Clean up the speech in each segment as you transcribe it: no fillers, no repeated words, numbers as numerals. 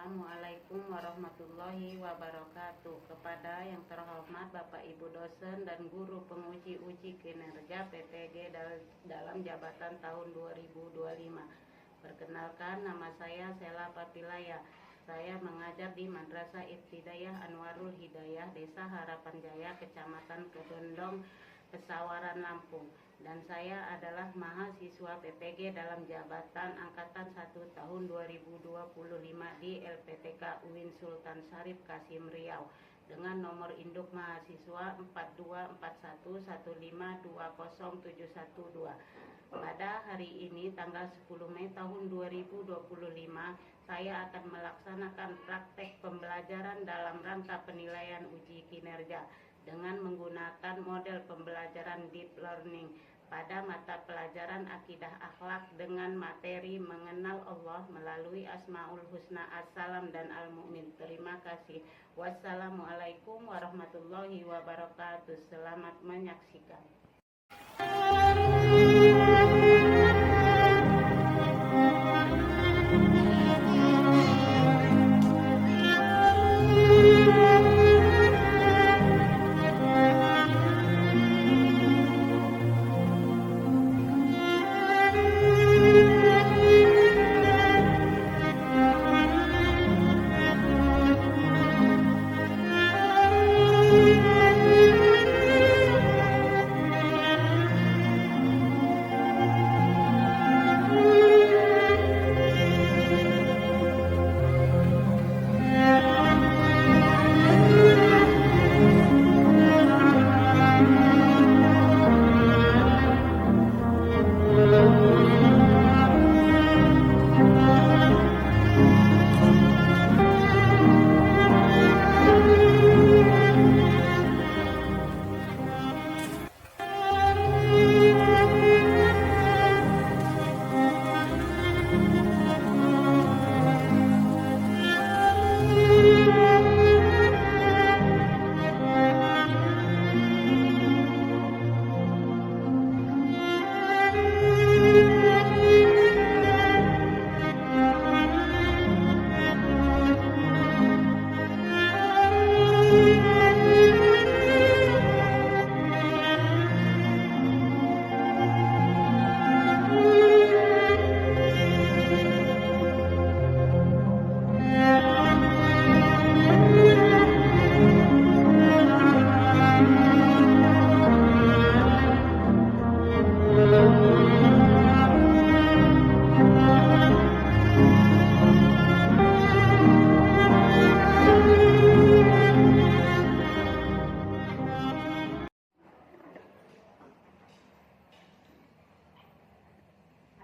Assalamualaikum warahmatullahi wabarakatuh. Kepada yang terhormat Bapak Ibu dosen dan guru penguji kinerja PTG dalam jabatan tahun 2025. Perkenalkan, nama saya Sela Papilaya. Saya mengajar di Madrasah Ibtidaiyah Anwarul Hidayah, Desa Harapan Jaya, Kecamatan Kedondong, Pesawaran, Lampung. Dan saya adalah mahasiswa PTG dalam jabatan Angkatan 1 tahun 2025 di LPTK UIN Sultan Syarif Kasim Riau dengan nomor induk mahasiswa 4241520712. Pada hari ini tanggal 10 Mei tahun 2025 saya akan melaksanakan praktek pembelajaran dalam rangka penilaian uji kinerja dengan menggunakan model pembelajaran deep learning pada mata pelajaran akidah akhlak dengan materi mengenal Allah melalui Asmaul Husna, As-Salam dan Al-Mu'min. Terima kasih. Wassalamualaikum warahmatullahi wabarakatuh. Selamat menyaksikan.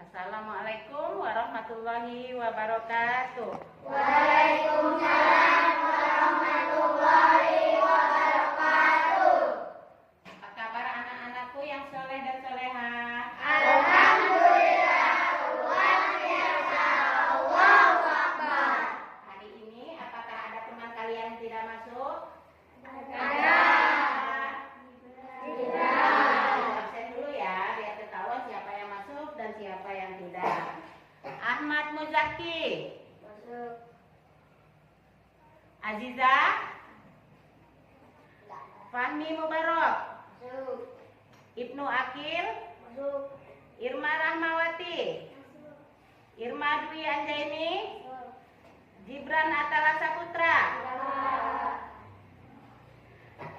Assalamualaikum warahmatullahi wabarakatuh. Waalaikumsalam warahmatullahi wabarakatuh. Apa kabar anak-anakku yang soleh dan solehah? Alhamdulillah, luar biasa, Allahu Akbar. Hari ini apakah ada teman kalian yang tidak masuk? Ada. Absen dulu ya, biar ketahuan siapa yang masuk dan siapa yang tidak. Ahmad Muzaki, Masuk. Aziza, Fahmi Mubarok, Masuk. Ibnu Akil, Masuk. Irma Rahmawati, Irma Dwi Anjaini, Gibran Atala Saputra,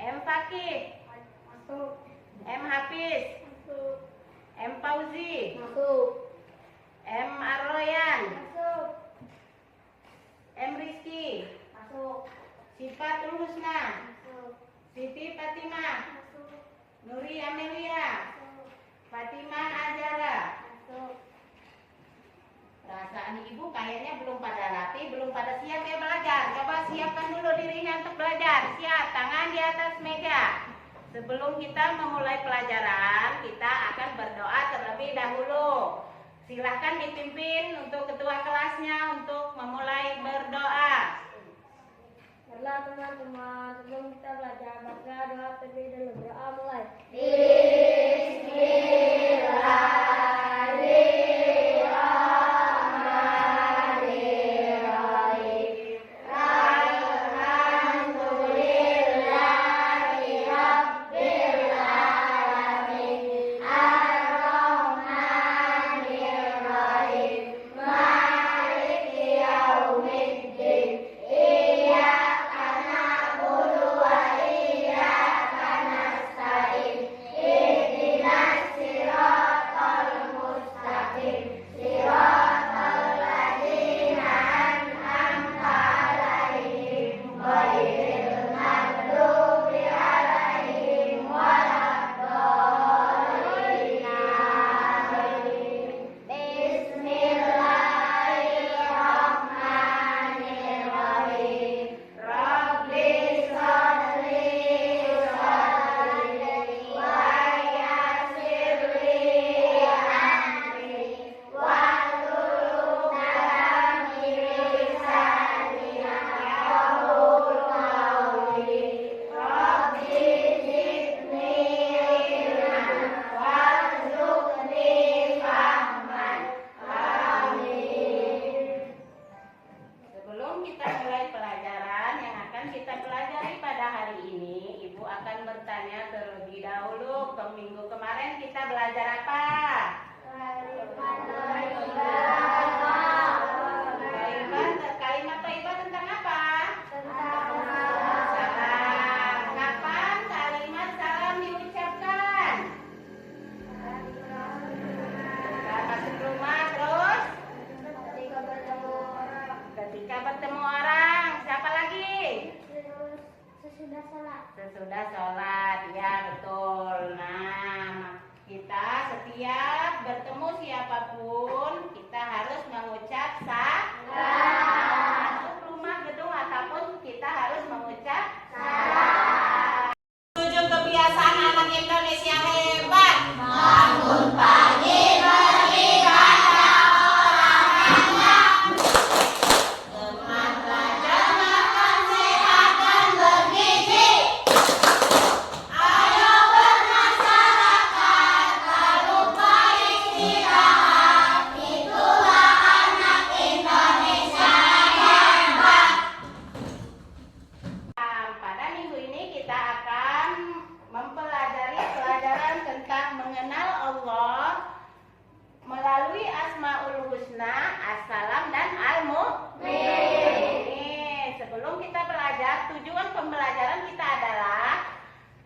M Fakih, Masuk. M Hafiz, Masuk. M Fauzi, Masuk. M Arroyan, Masuk. M Rizky, Masuk. Sifatul Husna, Masuk. Siti Fatimah, Masuk. Nuri Amelia, Fatimah Ajara. Masuk. Perasaan ibu kayaknya belum pada rapi, belum pada siap ya belajar. Coba siapkan dulu dirinya untuk belajar. Siap, tangan di atas meja. Sebelum kita memulai pelajaran, kita akan berdoa terlebih dahulu. Silahkan dipimpin untuk ketua kelasnya untuk memulai berdoa. Baiklah teman-teman, sebelum kita belajar baca doa terlebih dahulu. Doa mulai. Bismillahirrahmanirrahim. sebelum kita mulai pelajaran yang akan kita pelajari pada hari ini, Ibu akan bertanya terlebih dahulu. Ke minggu kemarin kita belajar apa? Kalimat thayyibah tentang apa? Salam. Kapan kalimat salam diucapkan? Saat masuk rumah, terus ketika bertemu orang. Siapa lagi? Sesudah sholat, ya betul. Nah, kita setiap bertemu siapapun kita harus mengucap salam. Masuk rumah, gedung ataupun kita harus mengucap salam. 7 kebiasaan anak Indonesia hebat. Bangun pagi beribadah olahraga. Teman belajar makan sehat dan bergizi. Ayo bermasyarakat, tak lupa istirahat. Itulah anak Indonesia hebat. Pada minggu ini kita akan mempelajari pelajaran tentang mengenal Allah melalui Asmaul Husna, As-Salam dan Al-Mu'min. Sebelum kita belajar, tujuan pembelajaran kita adalah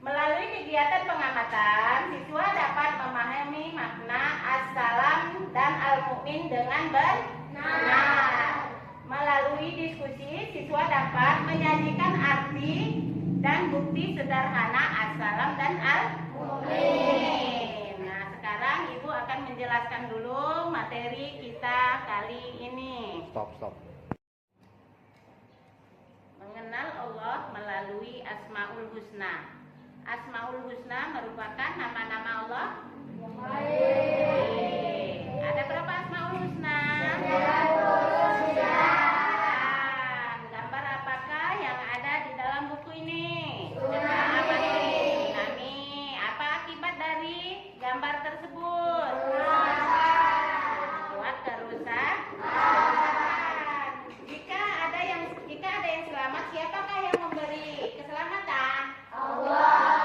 melalui kegiatan pengamatan, siswa dapat memahami makna As-Salam dan Al-Mu'min dengan benar. Melalui diskusi, siswa dapat menyajikan arti dan bukti sederhana As-Salam dan Al-Mu'min. Nah, sekarang Ibu akan menjelaskan dulu materi kita kali ini. Stop. Mengenal Allah melalui Asmaul Husna. Asmaul Husna merupakan nama-nama Allah. Ada berapa Asmaul Husna? Gambar apakah yang ada di dalam buku ini? Apa itu? Tsunami. Apa akibat dari gambar tersebut? Buat kerusakan. Jika ada yang selamat, siapakah yang memberi keselamatan? Allah.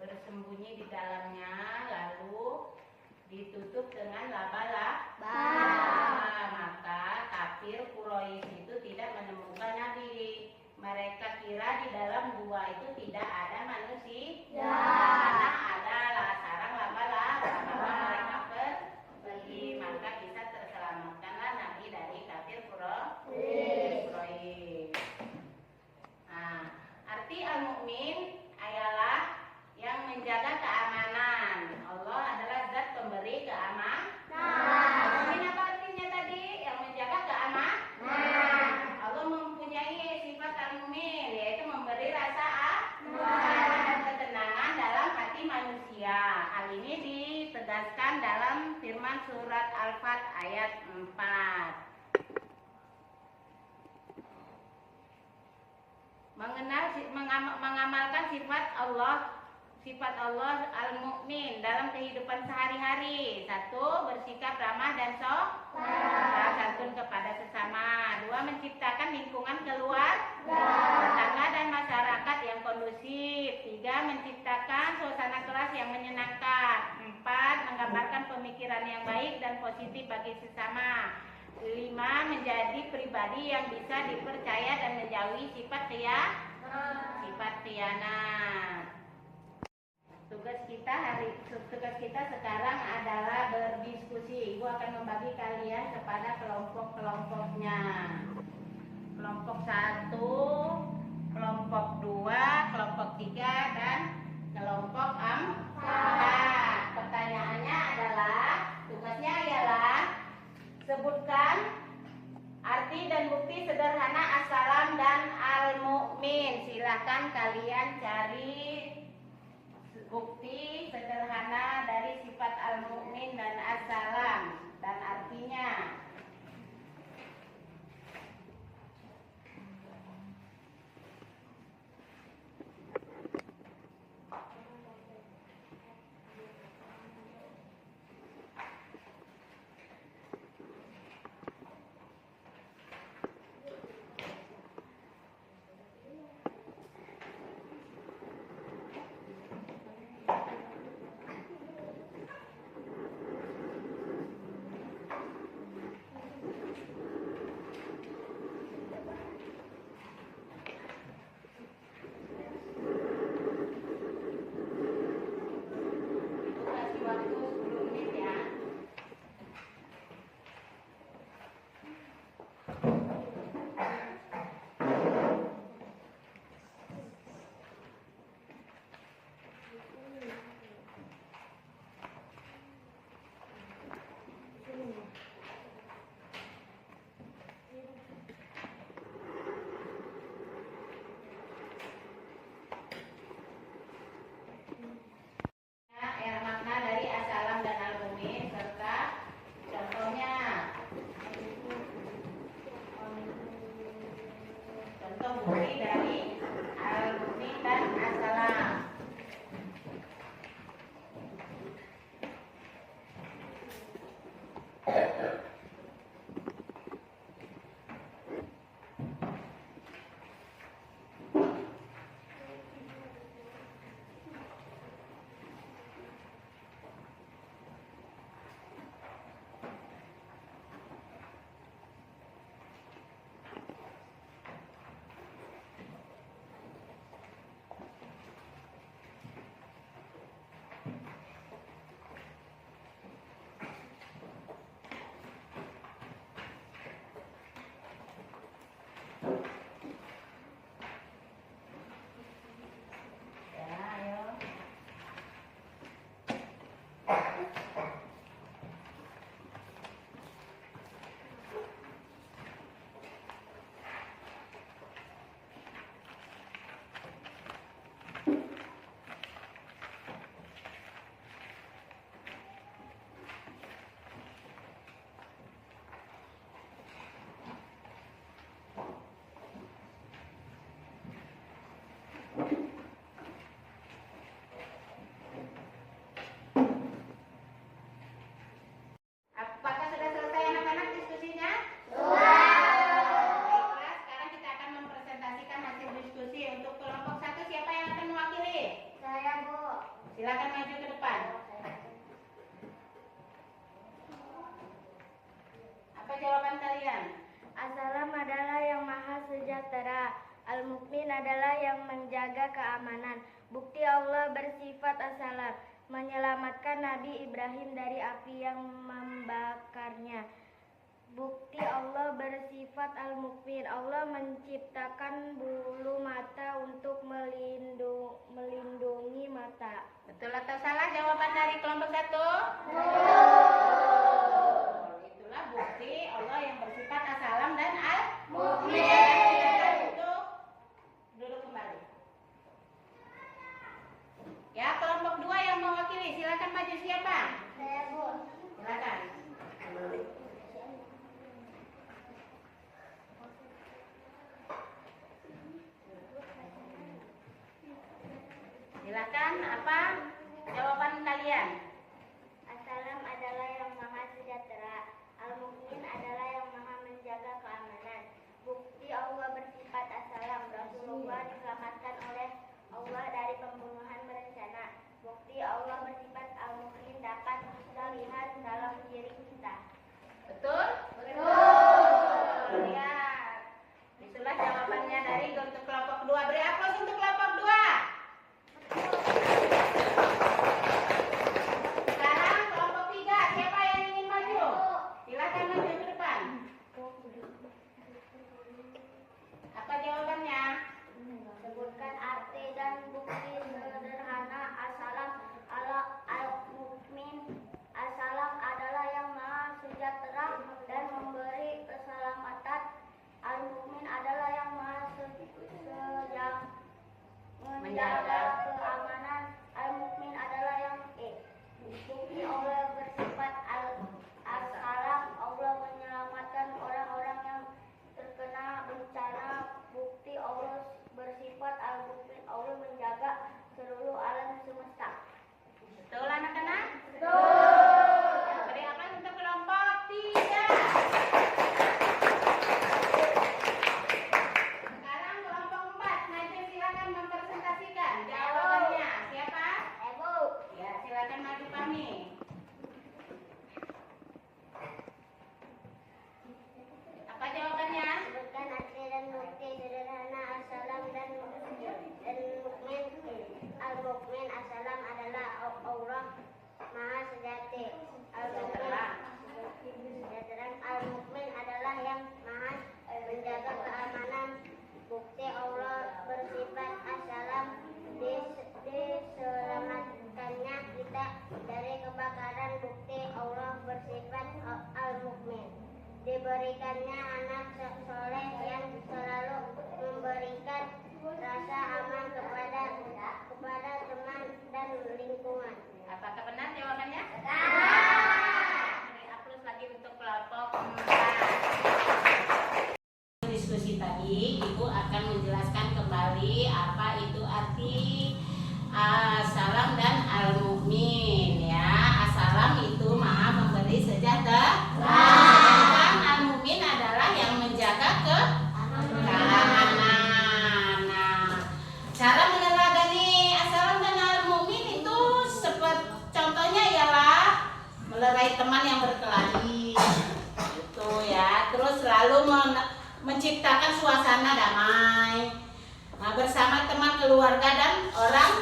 bersembunyi di dalamnya, lalu ditutup dengan laba-laba. Maka kafir Quraisy itu tidak menemukan Nabi. Mereka kira di dalam gua itu tidak ada manusia, karena ada sarang laba-laba. Maka mereka pergi, maka bisa terselamatkanlah Nabi dari kafir Quraisy. Nah, arti al-mukmin ialah yang menjaga keamanan. Allah adalah zat pemberi keamanan. Mukmin apa artinya tadi? Yang menjaga keamanan. Allah mempunyai sifat al-mukmin, yaitu memberi rasa aman dan ketenangan dalam hati manusia. Hal ini ditegaskan dalam firman surat Al-Fat ayat 4. Mengamalkan sifat Allah al-mukmin dalam kehidupan sehari-hari. 1. Bersikap ramah dan santun kepada sesama. 2. Menciptakan lingkungan keluarga, tetangga dan masyarakat yang kondusif. 3. Menciptakan suasana kelas yang menyenangkan. 4. Menggambarkan pemikiran yang baik dan positif bagi sesama. 5. Menjadi pribadi yang bisa dipercaya dan menjauhi sifat khianat. Tugas kita sekarang adalah berdiskusi. Ibu akan membagi kalian kepada kelompok-kelompoknya. Kelompok 1, kelompok 2, kelompok 3, dan kelompok 4. Pertanyaannya adalah, tugasnya ialah sebutkan arti dan bukti sederhana as-salam dan al-mukmin. Silahkan kalian cari bukti sederhana dari sifat al-mukmin dan as-salam dan artinya. Silakan maju ke depan. Apa jawaban kalian? As-Salam adalah yang maha sejahtera. Al-Mukmin adalah yang menjaga keamanan. Bukti Allah bersifat as-salam, menyelamatkan Nabi Ibrahim dari api yang membakarnya. Bukti Allah bersifat al-Mukmin. Allah menciptakan bulu mata untuk melindungi mata. Betul atau salah jawaban dari kelompok 1? Itulah bukti Allah yang bersifat as-salam dan al-Mukmin. Silakan untuk duduk kembali. Ya, kelompok 2 yang mewakili, silakan maju. Siapa? Saya, Bu. Silakan. Silakan, apa jawaban kalian? As-Salam adalah yang maha sejahtera. Al-Mukmin adalah yang maha menjaga keamanan. Bukti Allah bersifat as-salam. Rasulullah diselamatkan oleh Allah dari pembunuhan berencana. Bukti Allah bersifat al-Mukmin dapat kita lihat dalam diri kita. Betul? Betul. Ya. Itulah jawabannya dari untuk kelompok 2. Beri aplaus untuk kelompok 2. Sekarang kelompok 3. Siapa yang ingin maju? Silakan maju ke depan. Apa jawabannya? Sebutkan arti dan bukti sederhana as-salam al-Mukmin. As-salam adalah yang maha sejahtera dan memberi keselamatan. Al-Mukmin adalah yang maha menjaga keamanan. Al-Mukmin adalah yang bukti Allah bersifat as-salam. Allah menyelamatkan orang-orang yang terkena bencana. Bukti Allah bersifat al-Mukmin. Allah menjaga seluruh alam semesta. Betul anak-anak? Betul. Beri aplaus untuk kelompok 3. Sekarang kelompok 4. Maju, silakan mempresentasikan jawabannya. Siapa? Ibu. Ya, silakan maju kami. Apa jawabannya? Sebutkan arti dan bukti sederhana as-salam dan Mukmin. Al-Mukmin as-salam adalah Allah maha sejati. Al-Mukmin adalah yang maha menjaga keamanan. Bukti Allah bersifat as-salam, diselamatkannya kita dari kebakaran. Bukti Allah bersifat al-Mukmin, diberikannya anak soleh yang selalu memberikan rasa aman kepada teman dan lingkungan. Apakah benar jawabannya? Beri aplaus lagi untuk kelompok 4. Diskusi tadi, Ibu akan menjelaskan kembali apa itu arti as-salam dan al-Mukmin ya. As-salam itu maha memberi sejahtera. Sedangkan al-Mukmin adalah yang menjaga keamanan. Nah, cara meneladani as-salam dan al-Mukmin itu seperti contohnya ialah melerai teman yang berkelahi. Itu ya. Terus selalu menciptakan suasana damai. Nah, bersama teman, keluarga dan orang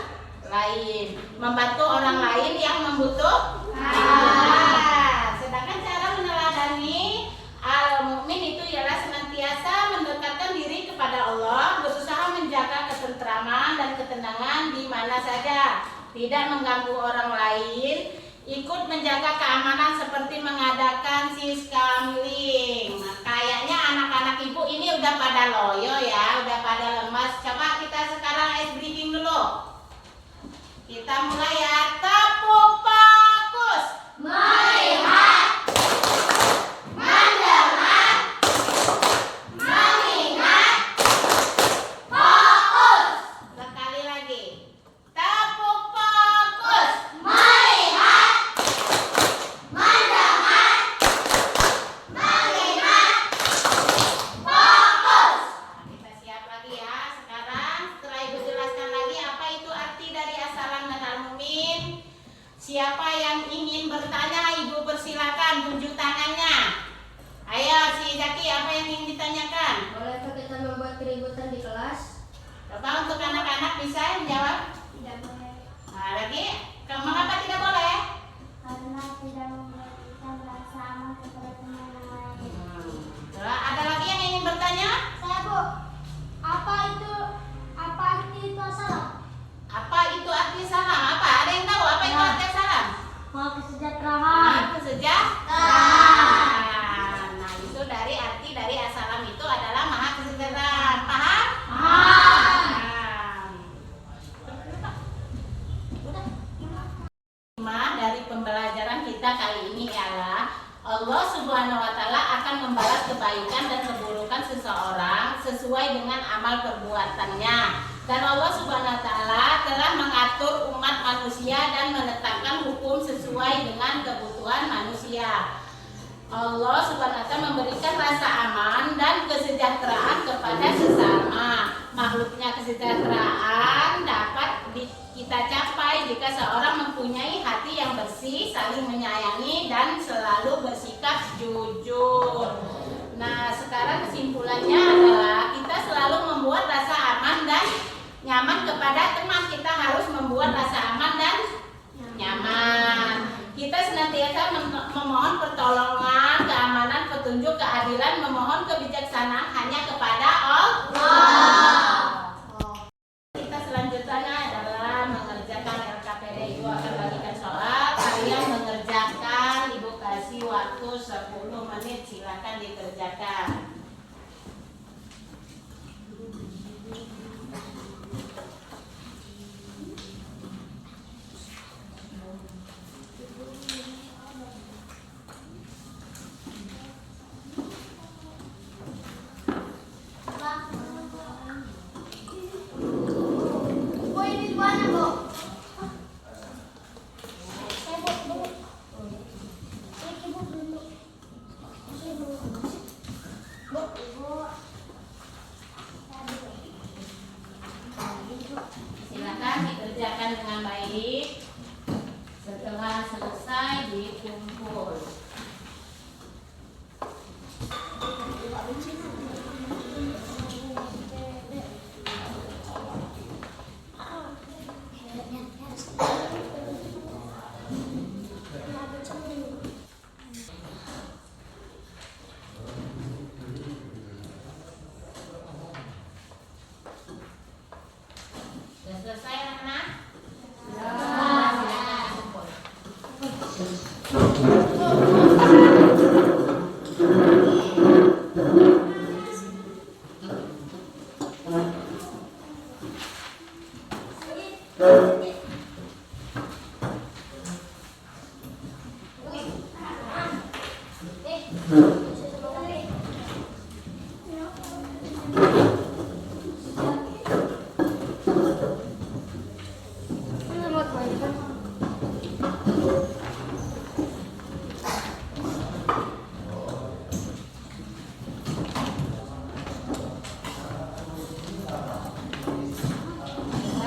lain, membantu orang lain yang membutuhkan. Sedangkan cara meneladani al-Mukmin itu ialah senantiasa mendekatkan diri kepada Allah, berusaha menjaga ketentraman dan ketenangan di mana saja, tidak mengganggu orang lain, ikut menjaga keamanan seperti mengadakan siskambling. Nah, kayaknya anak-anak Ibu ini udah pada loyo ya, udah pada lemas. Coba kita sekarang ice breaking dulu. Kita mulai ya. Tepuk fokus. Melihat, mendengar, mengingat, fokus. Sekali lagi. Tepuk fokus. Melihat, mendengar, mengingat, fokus. Nah, kita siap lagi ya. Sekarang setelah Ibu jelaskan lagi apa itu arti dari as-salam dan al-Mukmin, silakan tunjuk tangannya. Ayo si Zaki, apa yang ingin ditanyakan? Bolehkah kita membuat keributan di kelas? Coba untuk anak-anak bisa menjawab? Tidak boleh. Nah, lagi, mengapa tidak boleh? Karena tidak memberikan rasa aman kepada teman yang lain. Ada lagi yang ingin bertanya? Saya Bu, apa arti itu salam? Apa itu arti salam? Apa? Ada yang tahu apa itu arti salam? Mau kesejahteraan. Kesejahteraan. Nah, itu dari arti dari assalam itu adalah maha kesejahteraan. Paham? Dari pembelajaran kita kali ini ialah Allah Subhanahu wa Ta'ala akan membalas kebaikan dan keburukan seseorang sesuai dengan amal perbuatannya. Dan Allah Subhanahu wa Ta'ala telah mengatur umat manusia dan menetapkan hukum sesuai dengan kebutuhan manusia. Allah Subhanahu wa Ta'ala memberikan rasa aman dan kesejahteraan kepada sesama makhluknya. Kesejahteraan dapat kita capai jika seorang mempunyai hati yang bersih, saling menyayangi, dan selalu bersikap jujur. Nah, sekarang kesimpulannya adalah kita selalu membuat rasa aman dan nyaman kepada teman. Kita harus membuat rasa aman dan nyaman. Kita senantiasa memohon pertolongan, keamanan, petunjuk, keadilan, memohon kebijaksanaan hanya kepada Allah. Kita selanjutnya adalah mengerjakan LKPD. Ibu akan bagikan soal. Kalian mengerjakan, Ibu kasih waktu 10 menit. Silakan dikerjakan. Silakan dikerjakan dengan baik. Setelah selesai dikumpul. Sudah selesai anak-anak? Silakan kumpul.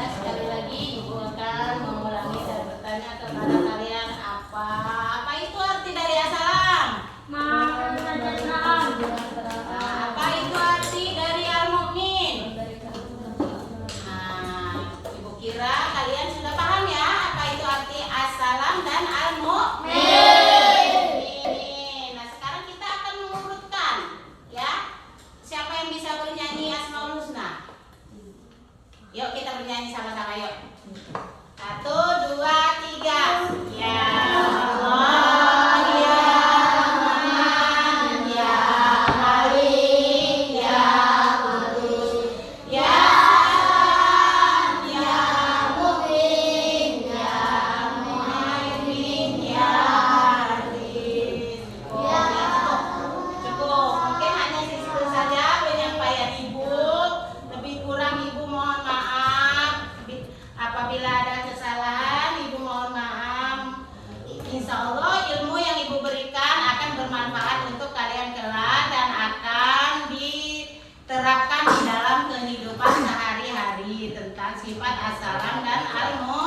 Sekali lagi Ibu akan mengulangi dan bertanya kepada kalian apa itu arti dari assalam? Apa itu arti dari al-mu'min? Nah, Ibu kira kalian sudah paham ya apa itu arti assalam dan al-mu'min. Nah, sekarang kita akan mengurutkan ya. Siapa yang bisa bernyanyi Asmaul Husna? Yuk kita bernyanyi sama-sama yuk. 1, 2, 3. Ya Allah, ya Rahman, ya Malik, ya Qudus, ya Salam, ya Mu'min, ya Muhaimin, ya Aziz. Cukup. Mungkin hanya segitu saja penyampaian Ibu. Lebih kurang Ibu mohon maaf. Apabila ada kesalahan Ibu mohon maaf. Insya Allah ilmu yang Ibu berikan akan bermanfaat untuk kalian kelak dan akan diterapkan di dalam kehidupan sehari-hari tentang sifat assalam dan al-mu'min.